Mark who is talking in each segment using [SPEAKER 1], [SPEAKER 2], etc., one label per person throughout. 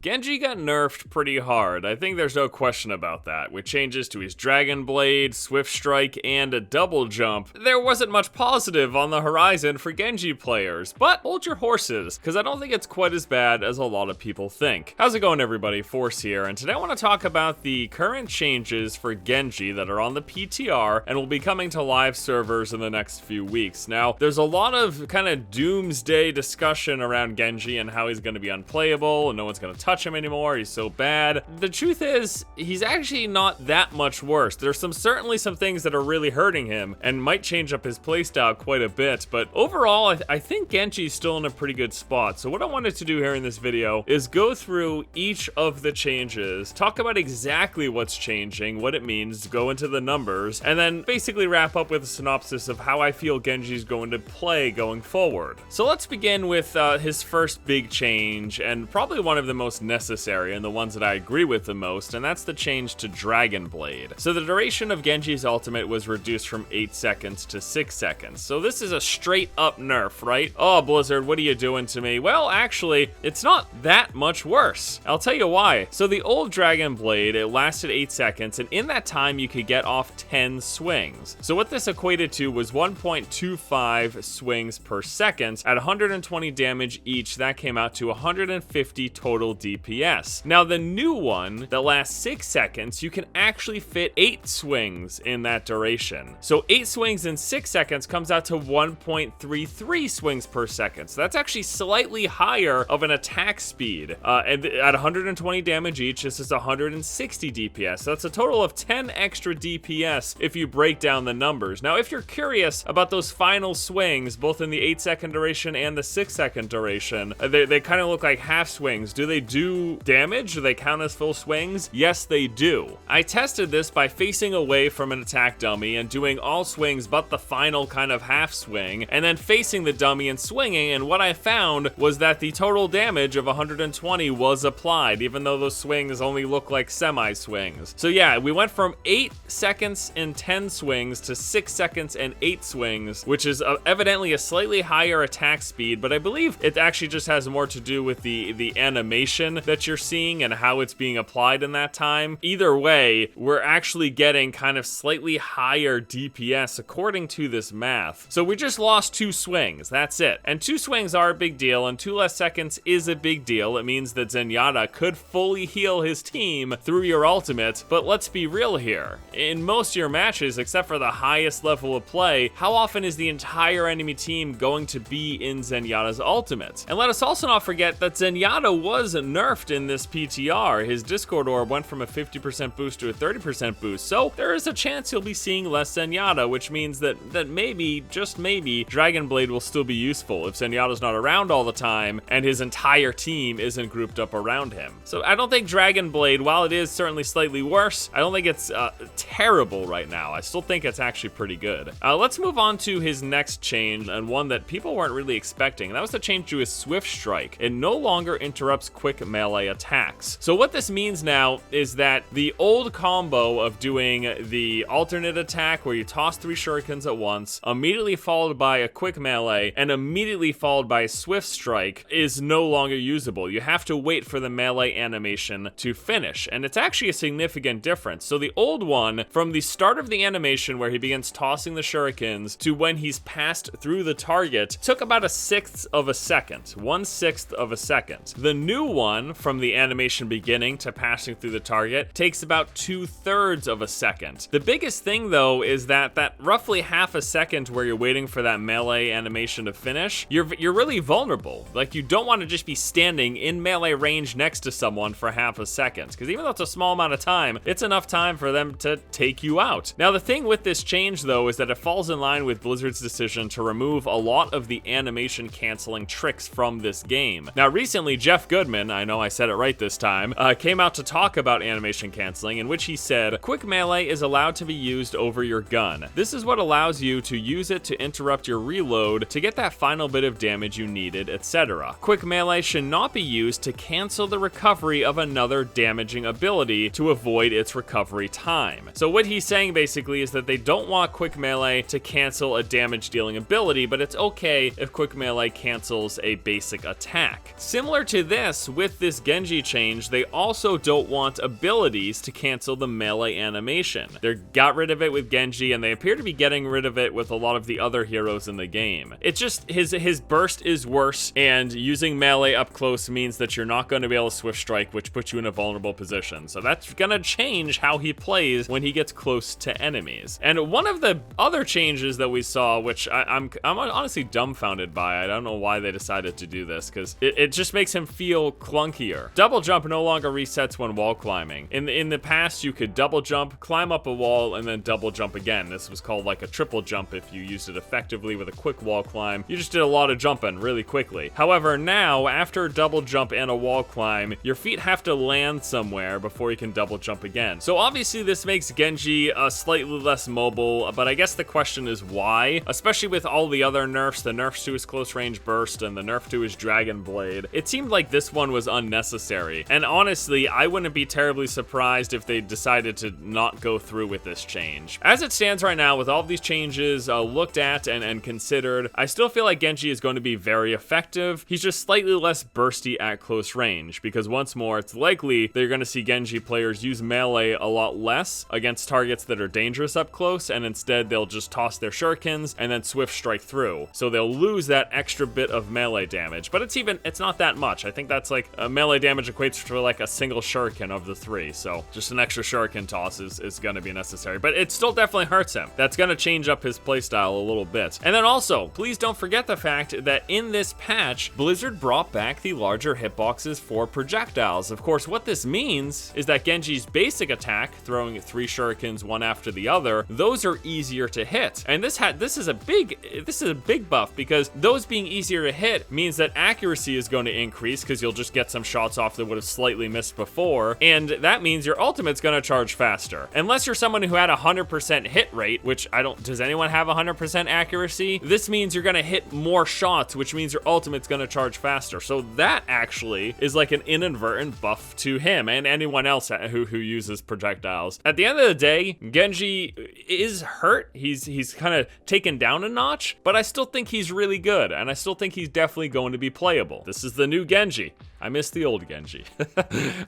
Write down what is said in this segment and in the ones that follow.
[SPEAKER 1] Genji got nerfed pretty hard, I think there's no question about that. With changes to his Dragon Blade, Swift Strike, and a double jump, there wasn't much positive on the horizon for Genji players. But hold your horses, because I don't think it's quite as bad as a lot of people think. How's it going, everybody? Force here, and today I want to talk about the current changes for Genji that are on the PTR and will be coming to live servers in the next few weeks. Now, there's a lot of kind of doomsday discussion around Genji and how he's going to be unplayable and no one's going to touch him anymore, he's so bad. The truth is, he's actually not that much worse. There's certainly some things that are really hurting him and might change up his playstyle quite a bit, but overall, I think Genji's still in a pretty good spot. So what I wanted to do here in this video is go through each of the changes, talk about exactly what's changing, what it means, go into the numbers, and then basically wrap up with a synopsis of how I feel Genji's going to play going forward. So let's begin with his first big change, and probably one of the most necessary and the ones that I agree with the most, and that's the change to Dragon Blade. So the duration of Genji's ultimate was reduced from 8 seconds to 6 seconds. So this is a straight up nerf, right? Oh, Blizzard, what are you doing to me? Well, actually, it's not that much worse. I'll tell you why. So the old Dragon Blade, it lasted 8 seconds, and in that time you could get off 10 swings. So what this equated to was 1.25 swings per second at 120 damage each. That came out to 150 total DPS. Now the new one that lasts 6 seconds, you can actually fit 8 swings in that duration. So 8 swings in 6 seconds comes out to 1.33 swings per second. So that's actually slightly higher of an attack speed. And at 120 damage each, this is 160 DPS. So that's a total of 10 extra DPS if you break down the numbers. Now, if you're curious about those final swings, both in the 8-second duration and the 6-second duration, they kind of look like half swings. Do they do damage? Do they count as full swings? Yes, they do. I tested this by facing away from an attack dummy and doing all swings but the final kind of half swing, and then facing the dummy and swinging, and what I found was that the total damage of 120 was applied, even though those swings only look like semi-swings. So yeah, we went from 8 seconds and 10 swings to 6 seconds and 8 swings, which is evidently a slightly higher attack speed, but I believe it actually just has more to do with the animation that you're seeing and how it's being applied in that time. Either way, we're actually getting kind of slightly higher DPS according to this math. So we just lost 2 swings, that's it. And 2 swings are a big deal, and 2 less seconds is a big deal. It means that Zenyatta could fully heal his team through your ultimate, but let's be real here. In most of your matches, except for the highest level of play, how often is the entire enemy team going to be in Zenyatta's ultimate? And let us also not forget that Zenyatta was nerfed in this PTR. His Discord orb went from a 50% boost to a 30% boost, so there is a chance you'll be seeing less Zenyatta, which means that maybe, just maybe, Dragon Blade will still be useful if Zenyatta's not around all the time and his entire team isn't grouped up around him. So I don't think Dragon Blade, while it is certainly slightly worse, I don't think it's terrible right now. I still think it's actually pretty good. Let's move on to his next change, and one that people weren't really expecting, and that was the change to his Swift Strike. It no longer interrupts quick melee attacks. So what this means now is that the old combo of doing the alternate attack where you toss 3 shurikens at once, immediately followed by a quick melee, and immediately followed by a Swift Strike is no longer usable. You have to wait for the melee animation to finish, and it's actually a significant difference. So the old one, from the start of the animation where he begins tossing the shurikens to when he's passed through the target, took about 1/6 of a second. 1/6 of a second. The new one, from the animation beginning to passing through the target, takes about 2/3 of a second. The biggest thing though is that roughly half a second where you're waiting for that melee animation to finish, you're really vulnerable. Like, you don't want to just be standing in melee range next to someone for half a second, because even though it's a small amount of time, it's enough time for them to take you out. Now the thing with this change though is that it falls in line with Blizzard's decision to remove a lot of the animation canceling tricks from this game. Now recently, Jeff Goodman, I know I said it right this time, came out to talk about animation canceling, in which he said, "Quick melee is allowed to be used over your gun. This is what allows you to use it to interrupt your reload to get that final bit of damage you needed, etc. Quick melee should not be used to cancel the recovery of another damaging ability to avoid its recovery time." So what he's saying basically is that they don't want quick melee to cancel a damage dealing ability, but it's okay if quick melee cancels a basic attack. Similar to this, with with this Genji change, they also don't want abilities to cancel the melee animation. They got rid of it with Genji, and they appear to be getting rid of it with a lot of the other heroes in the game. It's just his burst is worse, and using melee up close means that you're not going to be able to swift strike, which puts you in a vulnerable position. So that's gonna change how he plays when he gets close to enemies. And one of the other changes that we saw, which I'm honestly dumbfounded by, I don't know why they decided to do this, because it just makes him feel clunkier. Double jump no longer resets when wall climbing. In the past, you could double jump, climb up a wall, and then double jump again. This was called like a triple jump if you used it effectively with a quick wall climb. You just did a lot of jumping really quickly. However, now, after a double jump and a wall climb, your feet have to land somewhere before you can double jump again. So obviously this makes Genji slightly less mobile, but I guess the question is why? Especially with all the other nerfs, the nerfs to his close range burst and the nerf to his dragon blade. It seemed like this one was unnecessary. And honestly, I wouldn't be terribly surprised if they decided to not go through with this change. As it stands right now, with all of these changes looked at and considered, I still feel like Genji is going to be very effective. He's just slightly less bursty at close range, because once more, it's likely that you're going to see Genji players use melee a lot less against targets that are dangerous up close, and instead they'll just toss their shurikens and then swift strike through. So they'll lose that extra bit of melee damage, but it's not that much. I think that's like melee damage equates to like a single shuriken of the three, so just an extra shuriken toss is going to be necessary, but it still definitely hurts him. That's going to change up his playstyle a little bit. And then also, please don't forget the fact that in this patch, Blizzard brought back the larger hitboxes for projectiles. Of course, what this means is that Genji's basic attack, throwing 3 shurikens one after the other, those are easier to hit. And this is a big buff, because those being easier to hit means that accuracy is going to increase, because you'll just get some shots off that would have slightly missed before, and that means your ultimate's going to charge faster. Unless you're someone who had a 100% hit rate, which does anyone have 100% accuracy? This means you're going to hit more shots, which means your ultimate's going to charge faster. So that actually is like an inadvertent buff to him and anyone else who uses projectiles. At the end of the day, Genji is hurt. He's kind of taken down a notch, but I still think he's really good, and I still think he's definitely going to be playable. This is the new Genji. I miss the old Genji.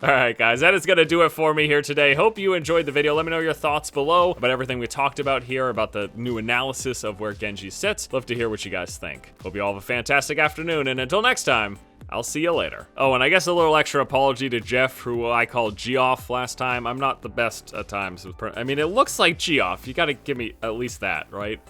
[SPEAKER 1] Alright guys, that is going to do it for me here today. Hope you enjoyed the video. Let me know your thoughts below about everything we talked about here, about the new analysis of where Genji sits. Love to hear what you guys think. Hope you all have a fantastic afternoon, and until next time, I'll see you later. Oh, and I guess a little extra apology to Jeff, who I called Geoff last time. I'm not the best at times. I mean, it looks like Geoff. You gotta give me at least that, right?